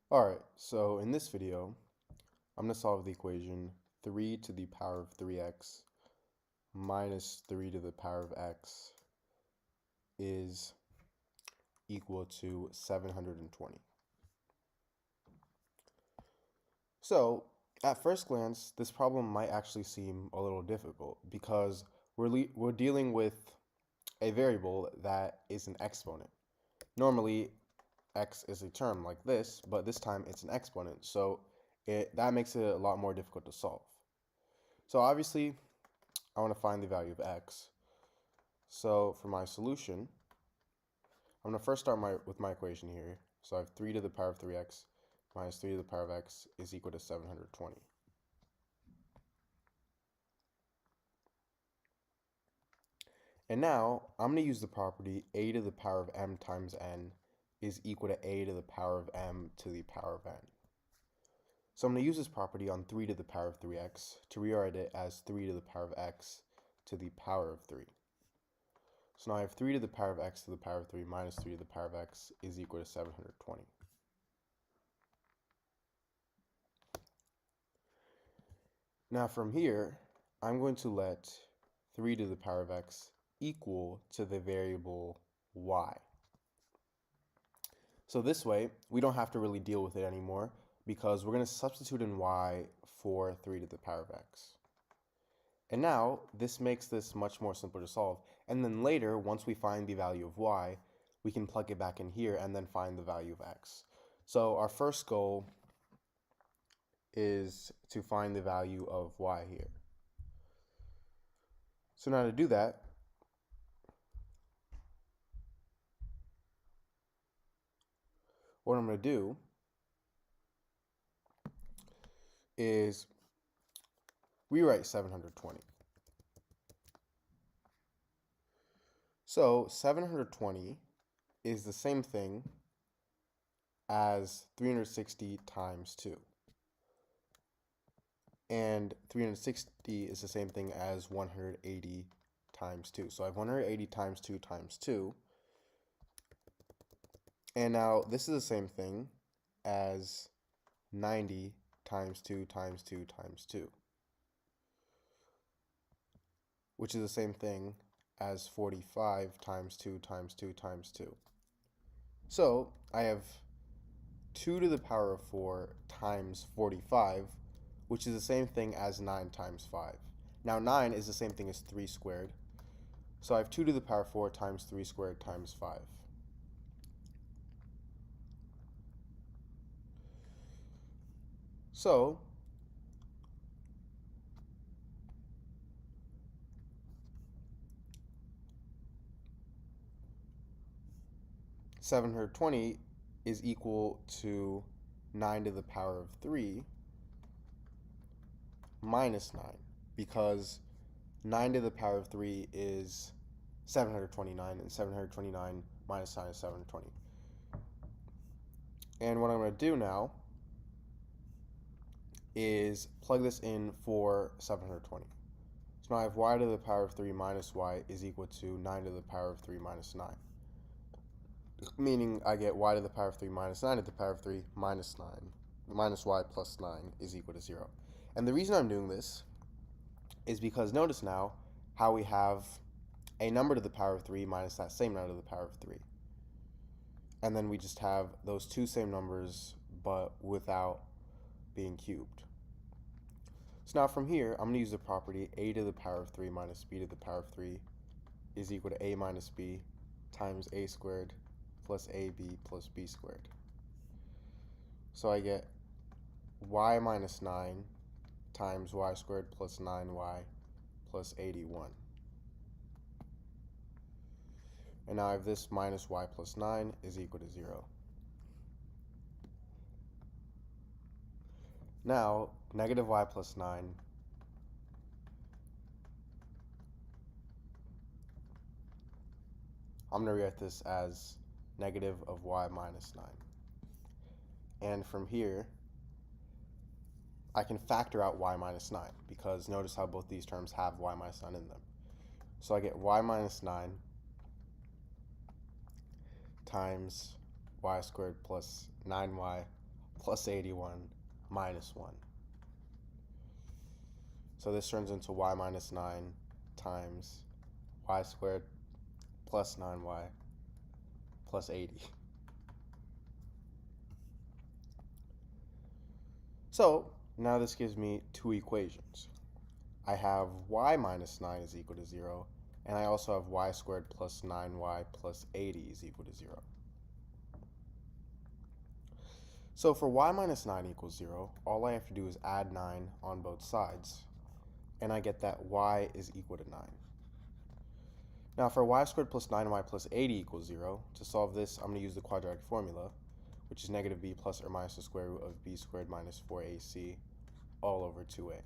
Alright, so in this video, I'm going to solve the equation 3 to the power of 3x minus 3 to the power of x is equal to 720. So, at first glance, this problem might actually seem a little difficult because we're dealing with a variable that is an exponent. Normally, x is a term like this, but this time it's an exponent, so that makes it a lot more difficult to solve. So obviously, I want to find the value of x. So for my solution, I'm going to first start with my equation here. So I have 3 to the power of 3x minus 3 to the power of x is equal to 720. And now I'm going to use the property a to the power of m times n is equal to a to the power of m to the power of n. So I'm going to use this property on 3 to the power of 3x to rewrite it as 3 to the power of x to the power of 3. So now I have 3 to the power of x to the power of 3 minus 3 to the power of x is equal to 720. Now from here, I'm going to let 3 to the power of x equal to the variable y. So this way, we don't have to really deal with it anymore because we're going to substitute in y for 3 to the power of x. And now, this makes this much more simple to solve. And then later, once we find the value of y, we can plug it back in here and then find the value of x. So our first goal is to find the value of y here. So now to do that, what I'm going to do is rewrite 720. So 720 is the same thing as 360 times 2. And 360 is the same thing as 180 times 2. So I have 180 times 2 times 2. And now this is the same thing as 90 times 2 times 2 times 2, which is the same thing as 45 times 2 times 2 times 2. So I have 2 to the power of 4 times 45, which is the same thing as 9 times 5. Now 9 is the same thing as 3 squared. So I have 2 to the power of 4 times 3 squared times 5. So (720) is equal to 9 to the power of 3 minus 9, because 9 to the power of 3 is 729, and 729 minus 9 is 720. And what I'm going to do now is plug this in for 720. So now I have y to the power of 3 minus y is equal to 9 to the power of 3 minus 9. Meaning I get y to the power of 3 minus 9 to the power of 3 minus 9 minus y plus 9 is equal to 0. And the reason I'm doing this is because notice now how we have a number to the power of 3 minus that same number to the power of 3. And then we just have those two same numbers but without being cubed. So now from here, I'm going to use the property a to the power of 3 minus b to the power of 3 is equal to a minus b times a squared plus ab plus b squared. So I get y minus 9 times y squared plus 9y plus 81. And now I have this minus y plus 9 is equal to 0. Now, negative y plus 9 I'm going to rewrite this as negative of y minus 9. And from here, I can factor out y minus 9, because notice how both these terms have y minus 9 in them. So I get y minus 9 times y squared plus 9y plus 81 minus 1. So this turns into y minus 9 times y squared plus 9y plus 80. So now this gives me two equations. I have y minus 9 is equal to 0, and I also have y squared plus 9y plus 80 is equal to 0. So for y minus 9 equals 0, all I have to do is add 9 on both sides, and I get that y is equal to 9. Now for y squared plus 9y plus 80 equals 0, to solve this, I'm going to use the quadratic formula, which is negative b plus or minus the square root of b squared minus 4ac all over 2a.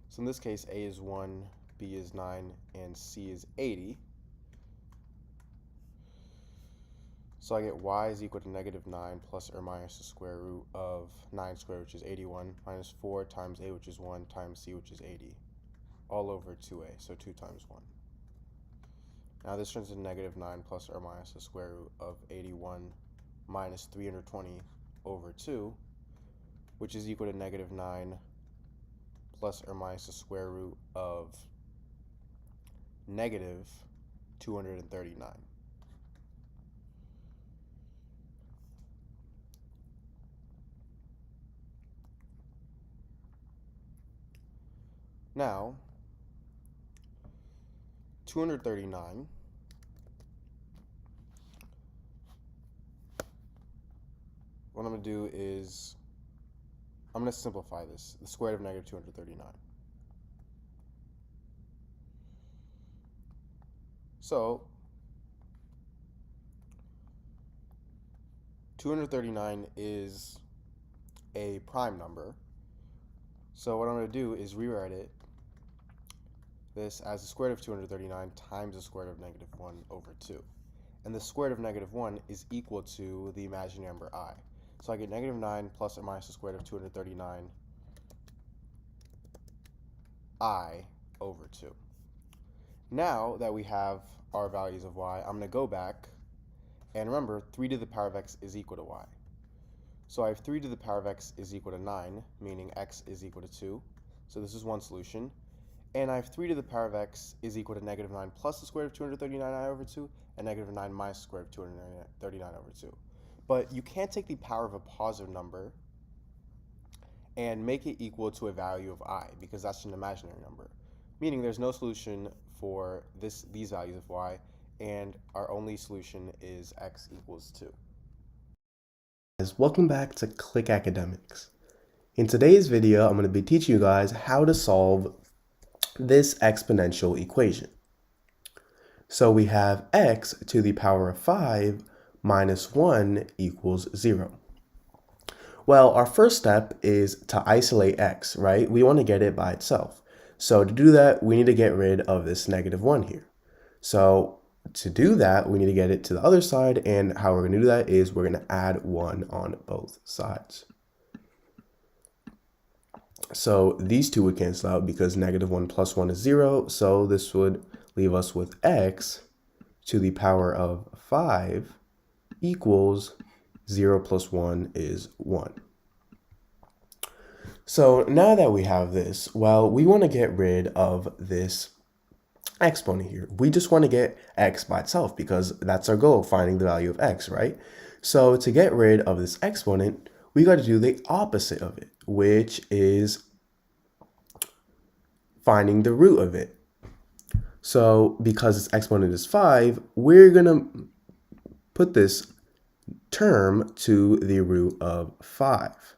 So in this case, a is 1, b is 9, and c is 80. So I get y is equal to negative 9 plus or minus the square root of 9 squared, which is 81, minus 4 times a, which is 1, times c, which is 80, all over 2a, so 2 times 1. Now this turns into negative 9 plus or minus the square root of 81 minus 320 over 2, which is equal to negative 9 plus or minus the square root of negative 239. Now, 239 what I'm going to do is I'm going to simplify this, the square root of negative 239. So 239 is a prime number. So what I'm going to do is rewrite this as the square root of 239 times the square root of negative 1 over 2. And the square root of negative 1 is equal to the imaginary number I. So I get negative 9 plus or minus the square root of 239 I over 2. Now that we have our values of y, I'm going to go back, and remember, 3 to the power of x is equal to y. So I have 3 to the power of x is equal to 9, meaning x is equal to 2. So this is one solution. And I have 3 to the power of x is equal to negative 9 plus the square root of 239i over 2, and negative 9 minus the square root of 239 over 2. But you can't take the power of a positive number and make it equal to a value of I, because that's an imaginary number. Meaning there's no solution for these values of y, and our only solution is x equals 2. Welcome back to Click Academics. In today's video, I'm going to be teaching you guys how to solve this exponential equation. So we have x to the power of 5 minus 1 equals 0. Well, our first step is to isolate x, right? We want to get it by itself. So to do that, we need to get rid of this negative 1 here. So to do that, we need to get it to the other side, and how we're going to do that is we're going to add 1 on both sides. So these two would cancel out because negative 1 plus 1 is 0, so this would leave us with x to the power of 5 equals 0 plus 1 is 1. So now that we have this, well, we want to get rid of this exponent here. We just want to get x by itself because that's our goal, finding the value of x, right? So to get rid of this exponent, we got to do the opposite of it, which is finding the root of it. So because its exponent is 5, we're going to put this term to the root of 5.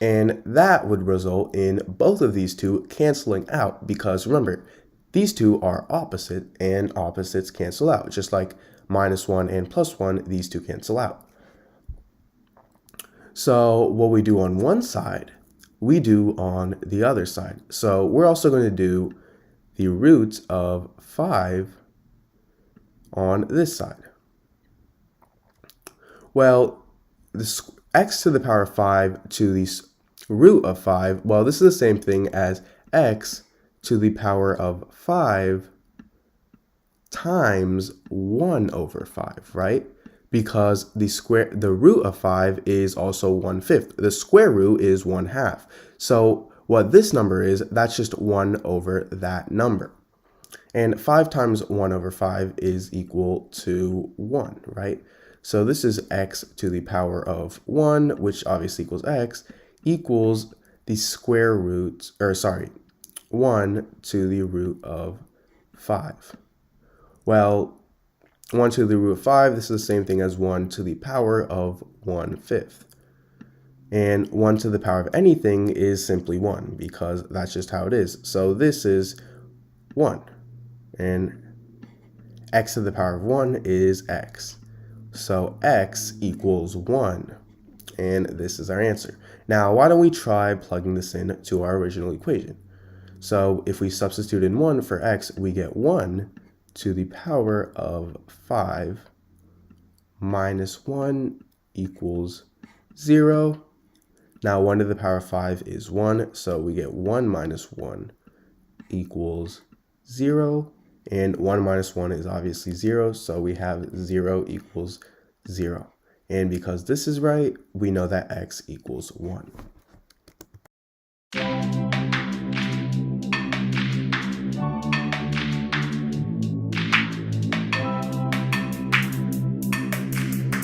And that would result in both of these two canceling out because remember, these two are opposite and opposites cancel out. Just like minus 1 and plus 1, these two cancel out. So what we do on one side, we do on the other side. So we're also going to do the root of 5 on this side. Well, this x to the power of 5 to the root of 5, well, this is the same thing as x to the power of 5 times 1 over 5, right? because the root of 5 is also 1/5. The square root is 1/2. So what this number is, that's just 1 over that number. And 5 times 1 over 5 is equal to 1, right? So this is x to the power of 1, which obviously equals x, equals the square root, 1 to the root of 5. Well, 1 to the root of 5, this is the same thing as 1 to the power of 1/5. And 1 to the power of anything is simply 1, because that's just how it is. So this is 1. And x to the power of 1 is x. So x equals 1. And this is our answer. Now, why don't we try plugging this in to our original equation? So if we substitute in 1 for x, we get 1 to the power of 5 minus 1 equals 0. Now 1 to the power of 5 is 1, so we get 1 minus 1 equals 0. And 1 minus 1 is obviously 0, so we have 0 equals 0. And because this is right, we know that x equals 1.